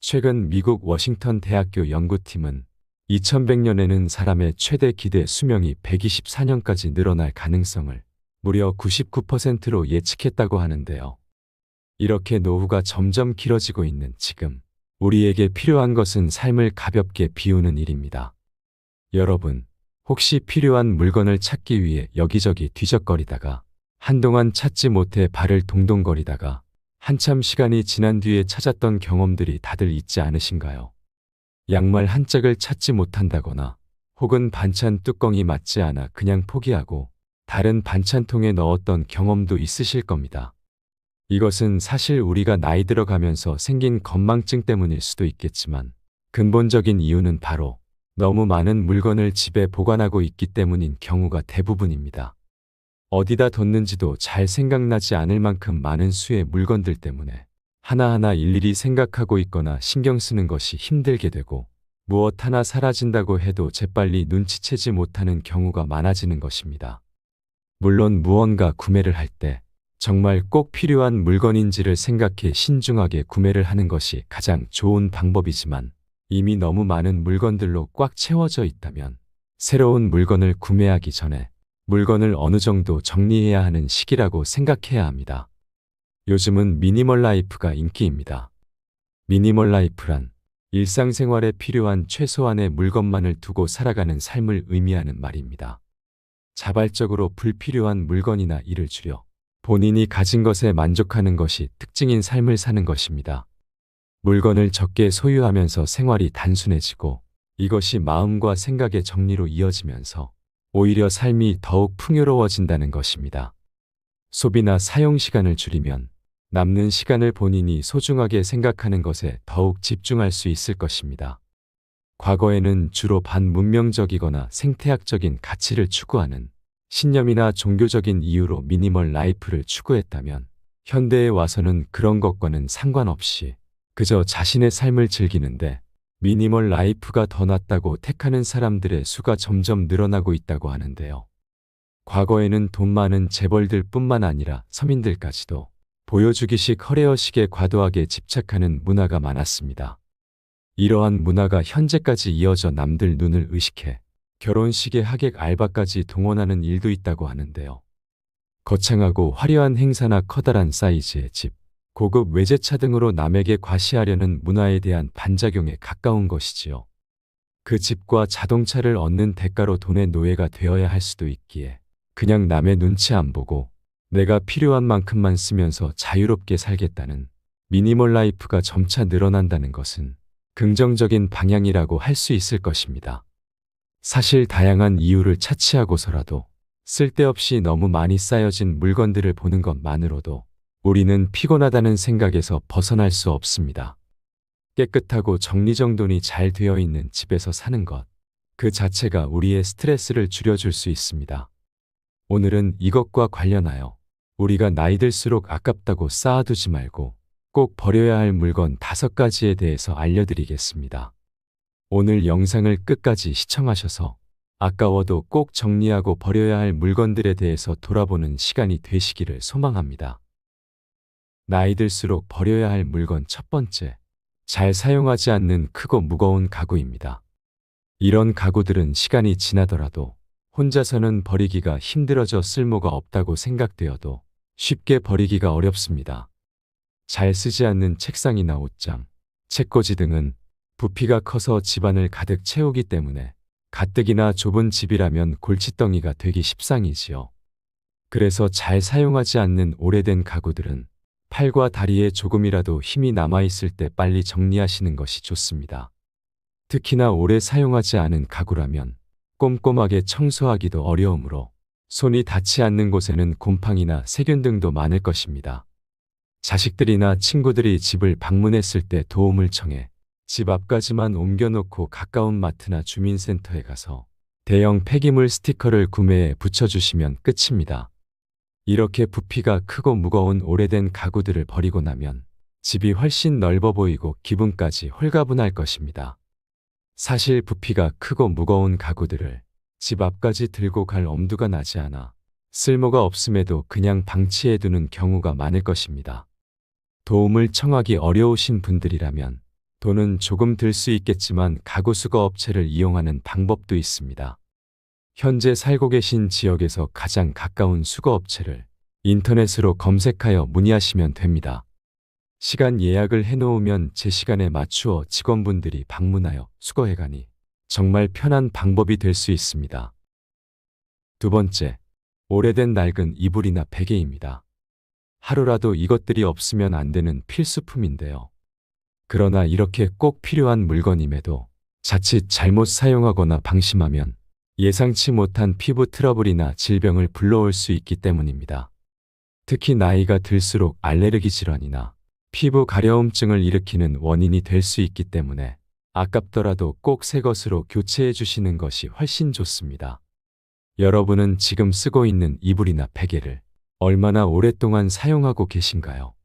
최근 미국 워싱턴 대학교 연구팀은 2100년에는 사람의 최대 기대 수명이 124년까지 늘어날 가능성을 무려 99%로 예측했다고 하는데요. 이렇게 노후가 점점 길어지고 있는 지금, 우리에게 필요한 것은 삶을 가볍게 비우는 일입니다. 여러분, 혹시 필요한 물건을 찾기 위해 여기저기 뒤적거리다가 한동안 찾지 못해 발을 동동거리다가 한참 시간이 지난 뒤에 찾았던 경험들이 다들 있지 않으신가요? 양말 한 짝을 찾지 못한다거나 혹은 반찬 뚜껑이 맞지 않아 그냥 포기하고 다른 반찬통에 넣었던 경험도 있으실 겁니다. 이것은 사실 우리가 나이 들어가면서 생긴 건망증 때문일 수도 있겠지만 근본적인 이유는 바로 너무 많은 물건을 집에 보관하고 있기 때문인 경우가 대부분입니다. 어디다 뒀는지도 잘 생각나지 않을 만큼 많은 수의 물건들 때문에 하나하나 일일이 생각하고 있거나 신경 쓰는 것이 힘들게 되고 무엇 하나 사라진다고 해도 재빨리 눈치채지 못하는 경우가 많아지는 것입니다. 물론 무언가 구매를 할 때 정말 꼭 필요한 물건인지를 생각해 신중하게 구매를 하는 것이 가장 좋은 방법이지만 이미 너무 많은 물건들로 꽉 채워져 있다면 새로운 물건을 구매하기 전에 물건을 어느 정도 정리해야 하는 시기라고 생각해야 합니다. 요즘은 미니멀 라이프가 인기입니다. 미니멀 라이프란 일상생활에 필요한 최소한의 물건만을 두고 살아가는 삶을 의미하는 말입니다. 자발적으로 불필요한 물건이나 일을 줄여 본인이 가진 것에 만족하는 것이 특징인 삶을 사는 것입니다. 물건을 적게 소유하면서 생활이 단순해지고 이것이 마음과 생각의 정리로 이어지면서 오히려 삶이 더욱 풍요로워진다는 것입니다. 소비나 사용 시간을 줄이면 남는 시간을 본인이 소중하게 생각하는 것에 더욱 집중할 수 있을 것입니다. 과거에는 주로 반문명적이거나 생태학적인 가치를 추구하는 신념이나 종교적인 이유로 미니멀 라이프를 추구했다면 현대에 와서는 그런 것과는 상관없이 그저 자신의 삶을 즐기는데 미니멀 라이프가 더 낫다고 택하는 사람들의 수가 점점 늘어나고 있다고 하는데요. 과거에는 돈 많은 재벌들 뿐만 아니라 서민들까지도 보여주기식 커리어식에 과도하게 집착하는 문화가 많았습니다. 이러한 문화가 현재까지 이어져 남들 눈을 의식해 결혼식에 하객 알바까지 동원하는 일도 있다고 하는데요. 거창하고 화려한 행사나 커다란 사이즈의 집, 고급 외제차 등으로 남에게 과시하려는 문화에 대한 반작용에 가까운 것이지요. 그 집과 자동차를 얻는 대가로 돈의 노예가 되어야 할 수도 있기에 그냥 남의 눈치 안 보고 내가 필요한 만큼만 쓰면서 자유롭게 살겠다는 미니멀 라이프가 점차 늘어난다는 것은 긍정적인 방향이라고 할 수 있을 것입니다. 사실 다양한 이유를 차치하고서라도 쓸데없이 너무 많이 쌓여진 물건들을 보는 것만으로도 우리는 피곤하다는 생각에서 벗어날 수 없습니다. 깨끗하고 정리정돈이 잘 되어 있는 집에서 사는 것, 그 자체가 우리의 스트레스를 줄여줄 수 있습니다. 오늘은 이것과 관련하여 우리가 나이 들수록 아깝다고 쌓아두지 말고 꼭 버려야 할 물건 5가지에 대해서 알려드리겠습니다. 오늘 영상을 끝까지 시청하셔서 아까워도 꼭 정리하고 버려야 할 물건들에 대해서 돌아보는 시간이 되시기를 소망합니다. 나이 들수록 버려야 할 물건 첫 번째, 잘 사용하지 않는 크고 무거운 가구입니다. 이런 가구들은 시간이 지나더라도 혼자서는 버리기가 힘들어져 쓸모가 없다고 생각되어도 쉽게 버리기가 어렵습니다. 잘 쓰지 않는 책상이나 옷장, 책꽂이 등은 부피가 커서 집안을 가득 채우기 때문에 가뜩이나 좁은 집이라면 골칫덩이가 되기 십상이지요. 그래서 잘 사용하지 않는 오래된 가구들은 팔과 다리에 조금이라도 힘이 남아있을 때 빨리 정리하시는 것이 좋습니다. 특히나 오래 사용하지 않은 가구라면 꼼꼼하게 청소하기도 어려우므로 손이 닿지 않는 곳에는 곰팡이나 세균 등도 많을 것입니다. 자식들이나 친구들이 집을 방문했을 때 도움을 청해 집 앞까지만 옮겨놓고 가까운 마트나 주민센터에 가서 대형 폐기물 스티커를 구매해 붙여주시면 끝입니다. 이렇게 부피가 크고 무거운 오래된 가구들을 버리고 나면 집이 훨씬 넓어 보이고 기분까지 홀가분할 것입니다. 사실 부피가 크고 무거운 가구들을 집 앞까지 들고 갈 엄두가 나지 않아 쓸모가 없음에도 그냥 방치해두는 경우가 많을 것입니다. 도움을 청하기 어려우신 분들이라면 돈은 조금 들 수 있겠지만 가구 수거 업체를 이용하는 방법도 있습니다. 현재 살고 계신 지역에서 가장 가까운 수거 업체를 인터넷으로 검색하여 문의하시면 됩니다. 시간 예약을 해놓으면 제 시간에 맞추어 직원분들이 방문하여 수거해가니 정말 편한 방법이 될 수 있습니다. 두 번째, 오래된 낡은 이불이나 베개입니다. 하루라도 이것들이 없으면 안 되는 필수품인데요. 그러나 이렇게 꼭 필요한 물건임에도 자칫 잘못 사용하거나 방심하면 예상치 못한 피부 트러블이나 질병을 불러올 수 있기 때문입니다. 특히 나이가 들수록 알레르기 질환이나 피부 가려움증을 일으키는 원인이 될 수 있기 때문에 아깝더라도 꼭 새 것으로 교체해 주시는 것이 훨씬 좋습니다. 여러분은 지금 쓰고 있는 이불이나 베개를 얼마나 오랫동안 사용하고 계신가요?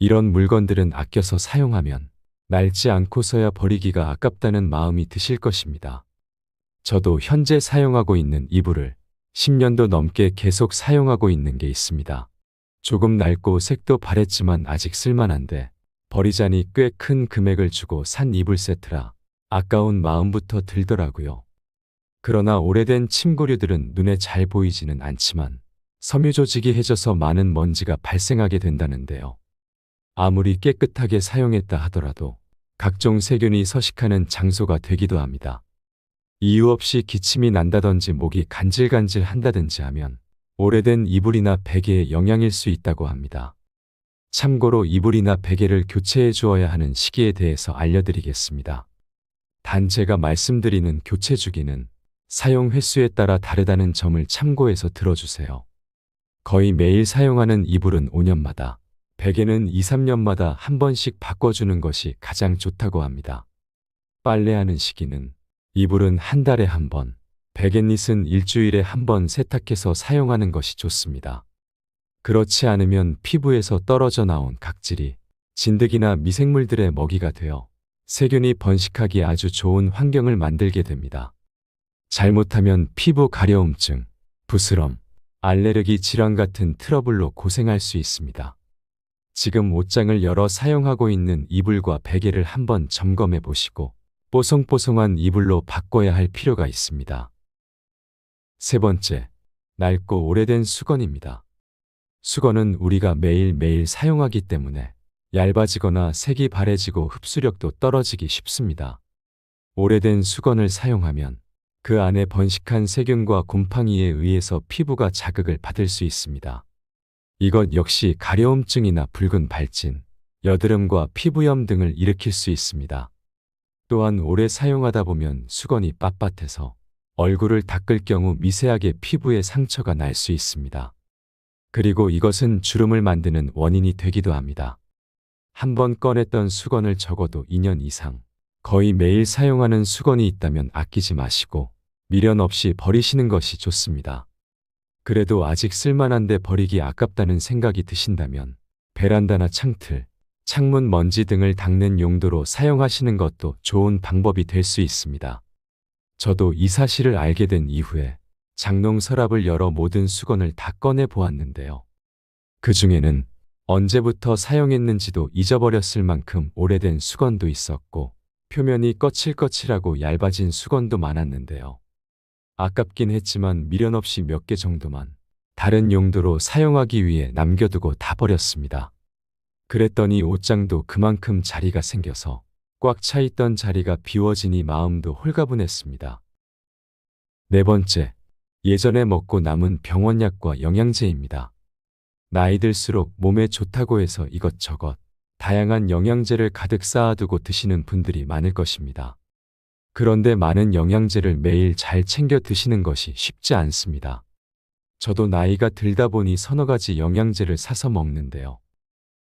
이런 물건들은 아껴서 사용하면 낡지 않고서야 버리기가 아깝다는 마음이 드실 것입니다. 저도 현재 사용하고 있는 이불을 10년도 넘게 계속 사용하고 있는 게 있습니다. 조금 낡고 색도 바랬지만 아직 쓸만한데 버리자니 꽤 큰 금액을 주고 산 이불 세트라 아까운 마음부터 들더라고요. 그러나 오래된 침구류들은 눈에 잘 보이지는 않지만 섬유 조직이 해져서 많은 먼지가 발생하게 된다는데요. 아무리 깨끗하게 사용했다 하더라도 각종 세균이 서식하는 장소가 되기도 합니다. 이유 없이 기침이 난다든지 목이 간질간질 한다든지 하면 오래된 이불이나 베개의 영향일 수 있다고 합니다. 참고로 이불이나 베개를 교체해 주어야 하는 시기에 대해서 알려드리겠습니다. 단 제가 말씀드리는 교체 주기는 사용 횟수에 따라 다르다는 점을 참고해서 들어주세요. 거의 매일 사용하는 이불은 5년마다, 베개는 2, 3년마다 한 번씩 바꿔주는 것이 가장 좋다고 합니다. 빨래하는 시기는 이불은 한 달에 한 번, 베갯닛은 일주일에 한 번 세탁해서 사용하는 것이 좋습니다. 그렇지 않으면 피부에서 떨어져 나온 각질이 진드기나 미생물들의 먹이가 되어 세균이 번식하기 아주 좋은 환경을 만들게 됩니다. 잘못하면 피부 가려움증, 부스럼, 알레르기 질환 같은 트러블로 고생할 수 있습니다. 지금 옷장을 열어 사용하고 있는 이불과 베개를 한번 점검해 보시고 뽀송뽀송한 이불로 바꿔야 할 필요가 있습니다. 세 번째, 낡고 오래된 수건입니다. 수건은 우리가 매일매일 사용하기 때문에 얇아지거나 색이 바래지고 흡수력도 떨어지기 쉽습니다. 오래된 수건을 사용하면 그 안에 번식한 세균과 곰팡이에 의해서 피부가 자극을 받을 수 있습니다. 이것 역시 가려움증이나 붉은 발진, 여드름과 피부염 등을 일으킬 수 있습니다. 또한 오래 사용하다 보면 수건이 빳빳해서 얼굴을 닦을 경우 미세하게 피부에 상처가 날 수 있습니다. 그리고 이것은 주름을 만드는 원인이 되기도 합니다. 한번 꺼냈던 수건을 적어도 2년 이상 거의 매일 사용하는 수건이 있다면 아끼지 마시고 미련 없이 버리시는 것이 좋습니다. 그래도 아직 쓸만한데 버리기 아깝다는 생각이 드신다면 베란다나 창틀, 창문 먼지 등을 닦는 용도로 사용하시는 것도 좋은 방법이 될 수 있습니다. 저도 이 사실을 알게 된 이후에 장롱 서랍을 열어 모든 수건을 다 꺼내 보았는데요. 그 중에는 언제부터 사용했는지도 잊어버렸을 만큼 오래된 수건도 있었고 표면이 거칠거칠하고 얇아진 수건도 많았는데요. 아깝긴 했지만 미련 없이 몇 개 정도만 다른 용도로 사용하기 위해 남겨두고 다 버렸습니다. 그랬더니 옷장도 그만큼 자리가 생겨서 꽉 차 있던 자리가 비워지니 마음도 홀가분했습니다. 네 번째, 예전에 먹고 남은 병원약과 영양제입니다. 나이 들수록 몸에 좋다고 해서 이것저것 다양한 영양제를 가득 쌓아두고 드시는 분들이 많을 것입니다. 그런데 많은 영양제를 매일 잘 챙겨 드시는 것이 쉽지 않습니다. 저도 나이가 들다 보니 서너 가지 영양제를 사서 먹는데요.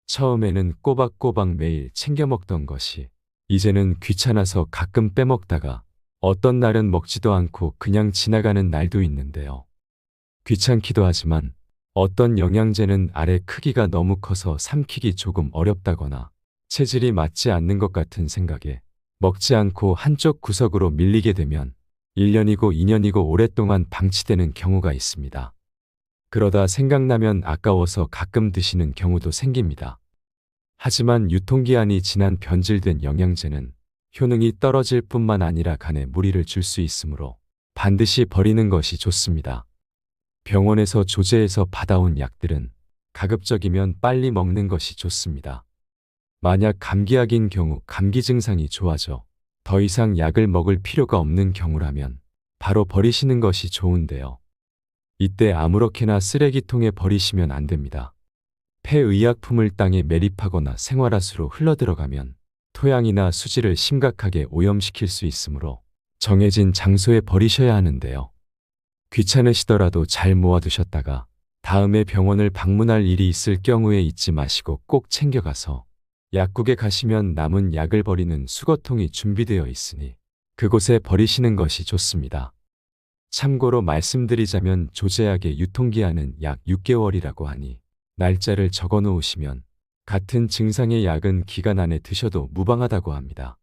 처음에는 꼬박꼬박 매일 챙겨 먹던 것이 이제는 귀찮아서 가끔 빼먹다가 어떤 날은 먹지도 않고 그냥 지나가는 날도 있는데요. 귀찮기도 하지만 어떤 영양제는 알의 크기가 너무 커서 삼키기 조금 어렵다거나 체질이 맞지 않는 것 같은 생각에 먹지 않고 한쪽 구석으로 밀리게 되면 1년이고 2년이고 오랫동안 방치되는 경우가 있습니다. 그러다 생각나면 아까워서 가끔 드시는 경우도 생깁니다. 하지만 유통기한이 지난 변질된 영양제는 효능이 떨어질 뿐만 아니라 간에 무리를 줄 수 있으므로 반드시 버리는 것이 좋습니다. 병원에서 조제해서 받아온 약들은 가급적이면 빨리 먹는 것이 좋습니다. 만약 감기약인 경우 감기 증상이 좋아져 더 이상 약을 먹을 필요가 없는 경우라면 바로 버리시는 것이 좋은데요. 이때 아무렇게나 쓰레기통에 버리시면 안 됩니다. 폐의약품을 땅에 매립하거나 생활하수로 흘러들어가면 토양이나 수질을 심각하게 오염시킬 수 있으므로 정해진 장소에 버리셔야 하는데요. 귀찮으시더라도 잘 모아두셨다가 다음에 병원을 방문할 일이 있을 경우에 잊지 마시고 꼭 챙겨가서 약국에 가시면 남은 약을 버리는 수거통이 준비되어 있으니 그곳에 버리시는 것이 좋습니다. 참고로 말씀드리자면 조제약의 유통기한은 약 6개월이라고 하니 날짜를 적어 놓으시면 같은 증상의 약은 기간 안에 드셔도 무방하다고 합니다.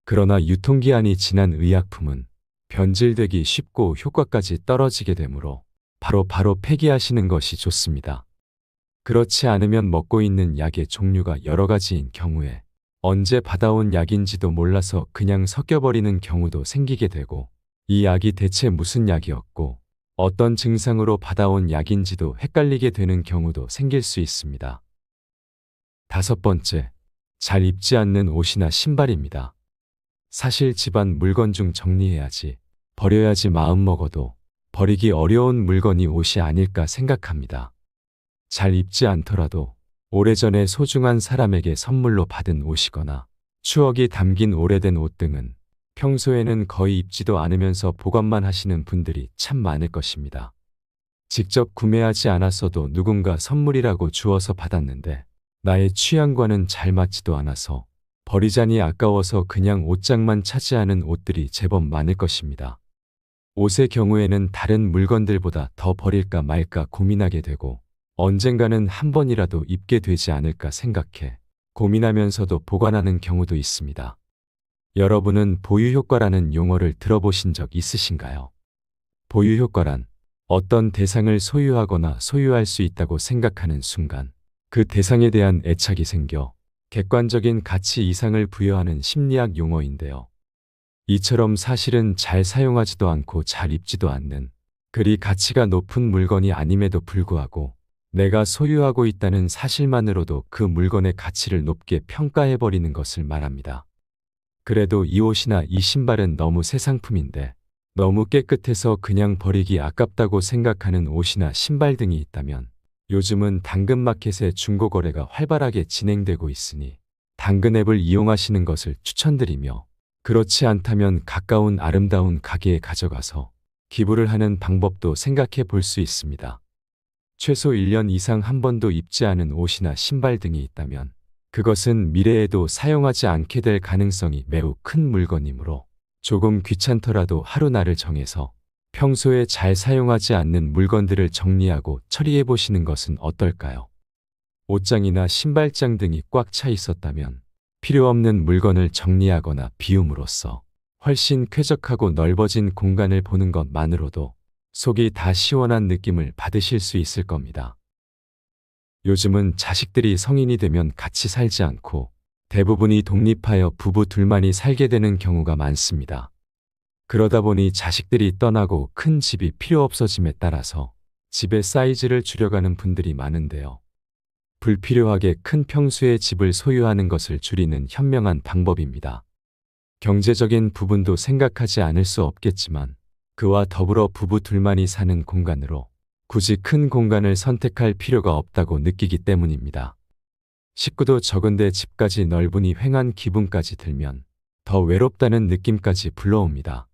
그러나 유통기한이 지난 의약품은 변질되기 쉽고 효과까지 떨어지게 되므로 바로 폐기하시는 것이 좋습니다. 그렇지 않으면 먹고 있는 약의 종류가 여러 가지인 경우에 언제 받아온 약인지도 몰라서 그냥 섞여버리는 경우도 생기게 되고 이 약이 대체 무슨 약이었고 어떤 증상으로 받아온 약인지도 헷갈리게 되는 경우도 생길 수 있습니다. 5번째, 잘 입지 않는 옷이나 신발입니다. 사실 집안 물건 중 정리해야지, 버려야지 마음먹어도 버리기 어려운 물건이 옷이 아닐까 생각합니다. 잘 입지 않더라도 오래전에 소중한 사람에게 선물로 받은 옷이거나 추억이 담긴 오래된 옷 등은 평소에는 거의 입지도 않으면서 보관만 하시는 분들이 참 많을 것입니다. 직접 구매하지 않았어도 누군가 선물이라고 주어서 받았는데 나의 취향과는 잘 맞지도 않아서 버리자니 아까워서 그냥 옷장만 차지하는 옷들이 제법 많을 것입니다. 옷의 경우에는 다른 물건들보다 더 버릴까 말까 고민하게 되고 언젠가는 한 번이라도 입게 되지 않을까 생각해 고민하면서도 보관하는 경우도 있습니다. 여러분은 보유효과라는 용어를 들어보신 적 있으신가요? 보유효과란 어떤 대상을 소유하거나 소유할 수 있다고 생각하는 순간 그 대상에 대한 애착이 생겨 객관적인 가치 이상을 부여하는 심리학 용어인데요. 이처럼 사실은 잘 사용하지도 않고 잘 입지도 않는 그리 가치가 높은 물건이 아님에도 불구하고 내가 소유하고 있다는 사실만으로도 그 물건의 가치를 높게 평가해버리는 것을 말합니다. 그래도 이 옷이나 이 신발은 너무 새 상품인데 너무 깨끗해서 그냥 버리기 아깝다고 생각하는 옷이나 신발 등이 있다면 요즘은 당근마켓의 중고거래가 활발하게 진행되고 있으니 당근 앱을 이용하시는 것을 추천드리며 그렇지 않다면 가까운 아름다운 가게에 가져가서 기부를 하는 방법도 생각해 볼 수 있습니다. 최소 1년 이상 한 번도 입지 않은 옷이나 신발 등이 있다면 그것은 미래에도 사용하지 않게 될 가능성이 매우 큰 물건이므로 조금 귀찮더라도 하루날을 정해서 평소에 잘 사용하지 않는 물건들을 정리하고 처리해 보시는 것은 어떨까요? 옷장이나 신발장 등이 꽉 차 있었다면 필요 없는 물건을 정리하거나 비움으로써 훨씬 쾌적하고 넓어진 공간을 보는 것만으로도 속이 다 시원한 느낌을 받으실 수 있을 겁니다. 요즘은 자식들이 성인이 되면 같이 살지 않고 대부분이 독립하여 부부 둘만이 살게 되는 경우가 많습니다. 그러다 보니 자식들이 떠나고 큰 집이 필요 없어짐에 따라서 집의 사이즈를 줄여가는 분들이 많은데요. 불필요하게 큰 평수의 집을 소유하는 것을 줄이는 현명한 방법입니다. 경제적인 부분도 생각하지 않을 수 없겠지만 그와 더불어 부부 둘만이 사는 공간으로 굳이 큰 공간을 선택할 필요가 없다고 느끼기 때문입니다. 식구도 적은데 집까지 넓으니 휑한 기분까지 들면 더 외롭다는 느낌까지 불러옵니다.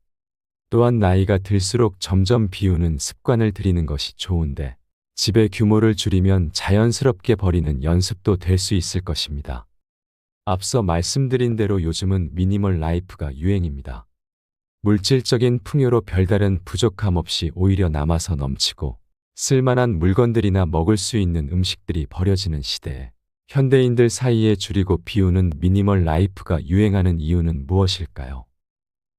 또한 나이가 들수록 점점 비우는 습관을 들이는 것이 좋은데 집의 규모를 줄이면 자연스럽게 버리는 연습도 될 수 있을 것입니다. 앞서 말씀드린 대로 요즘은 미니멀 라이프가 유행입니다. 물질적인 풍요로 별다른 부족함 없이 오히려 남아서 넘치고 쓸만한 물건들이나 먹을 수 있는 음식들이 버려지는 시대에 현대인들 사이에 줄이고 비우는 미니멀 라이프가 유행하는 이유는 무엇일까요?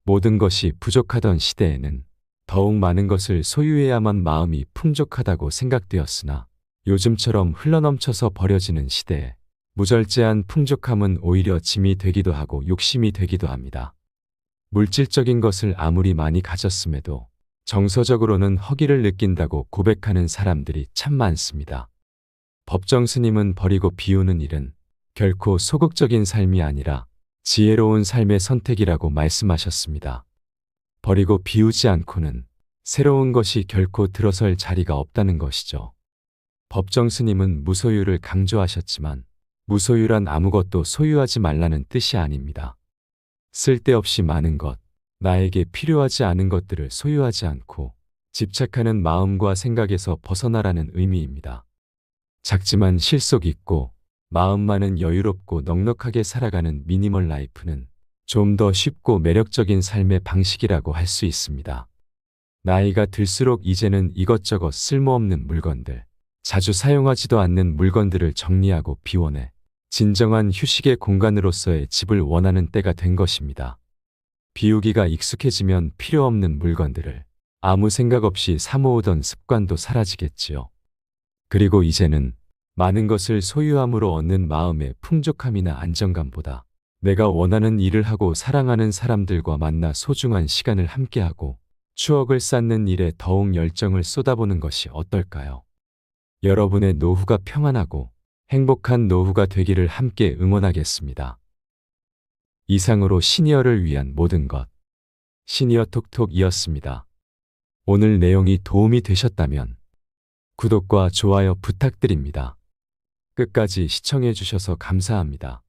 모든 것이 부족하던 시대에는 더욱 많은 것을 소유해야만 마음이 풍족하다고 생각되었으나 요즘처럼 흘러넘쳐서 버려지는 시대에 무절제한 풍족함은 오히려 짐이 되기도 하고 욕심이 되기도 합니다. 물질적인 것을 아무리 많이 가졌음에도 정서적으로는 허기를 느낀다고 고백하는 사람들이 참 많습니다. 법정 스님은 버리고 비우는 일은 결코 소극적인 삶이 아니라 지혜로운 삶의 선택이라고 말씀하셨습니다. 버리고 비우지 않고는 새로운 것이 결코 들어설 자리가 없다는 것이죠. 법정 스님은 무소유를 강조하셨지만 무소유란 아무것도 소유하지 말라는 뜻이 아닙니다. 쓸데없이 많은 것, 나에게 필요하지 않은 것들을 소유하지 않고 집착하는 마음과 생각에서 벗어나라는 의미입니다. 작지만 실속 있고 마음만은 여유롭고 넉넉하게 살아가는 미니멀 라이프는 좀 더 쉽고 매력적인 삶의 방식이라고 할 수 있습니다. 나이가 들수록 이제는 이것저것 쓸모없는 물건들, 자주 사용하지도 않는 물건들을 정리하고 비워내 진정한 휴식의 공간으로서의 집을 원하는 때가 된 것입니다. 비우기가 익숙해지면 필요 없는 물건들을 아무 생각 없이 사모으던 습관도 사라지겠지요. 그리고 이제는 많은 것을 소유함으로 얻는 마음의 풍족함이나 안정감보다 내가 원하는 일을 하고 사랑하는 사람들과 만나 소중한 시간을 함께하고 추억을 쌓는 일에 더욱 열정을 쏟아보는 것이 어떨까요? 여러분의 노후가 평안하고 행복한 노후가 되기를 함께 응원하겠습니다. 이상으로 시니어를 위한 모든 것, 시니어 톡톡이었습니다. 오늘 내용이 도움이 되셨다면 구독과 좋아요 부탁드립니다. 끝까지 시청해 주셔서 감사합니다.